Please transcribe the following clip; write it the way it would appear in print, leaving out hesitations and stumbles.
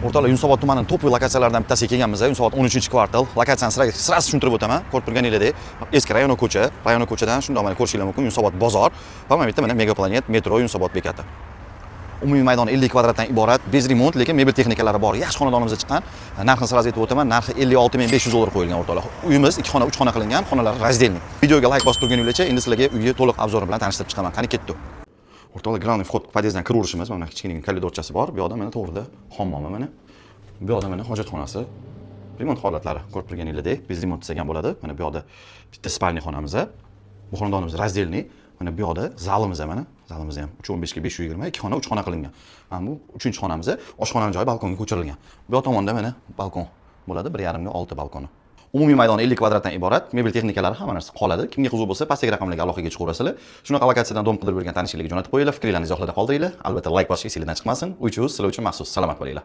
O'rtoqlar, Yunusobod tumanining top lokatsiyalaridan bittasiga kelganmiz. Yunusobod 13-kvartal. Lokatsiyani sirasi tushuntirib o'taman. Ko'rib turganingizdek, eski rayon ko'chadan shundoq mana ko'rishingiz mumkin. Yunusobod bozor va mana bu yerda mana Megaplanet metro Yunusobod bekati. Umumiy maydon 50 kvadratdan iborat, bez remont, lekin mebel texnikalari bor. Yaxshi xonadonimizga chiqqan. Narxini sirasi aytib o'taman. Narxi 56.500 dollar qo'yilgan o'rtoqlar. Uyimiz 2 xona, 3 xona qilingan, xonalar razdelniy. Videoga like bosib turganingizcha endi sizlarga uyni to'liq obzori bilan tanishtirib chiqaman. Qani ketdi. O'rtoqlar, ground vход podyezddan kiraverishimiz. Mana kichkina koridorchasi bor. Bu yoqda mana to'g'rida hammomi mana. Bu yoqda mana hojatxonasi. Remont holatlari ko'rib turganingizdek, bez remont degan bo'ladi. Mana bu yoqda bitta spalniy xonamiz. Bu xonadonimiz razdelniy. Mana bu yoqda zalimiz mana. Zalimiz ham 315 ga 520, 2 xona, 3 xona qilingan. Mana bu 3-xonamiz. Oshxonaning joyi balkonga ko'chirilgan. Bu yoq tomonda mana balkon bo'ladi, 1,5 ga 6 balkoni. Umumiy maydon 50 kvadratdan iborat, mebel texnikalari hamma narsa qoladi. Kimga qiziq bo'lsa, pastdagi raqamlarga aloqaga chiqaverasizlar. Shunaqa lokatsiyadan dom qidirib bergan tanishinglarga jo'natib qo'yinglar, fikrlaringizni izohlarda qoldiringlar. Albatta like bosishga esingizdan chiqmasin. Uy-chuy sizlar uchun maxsus. Salomat bo'linglar.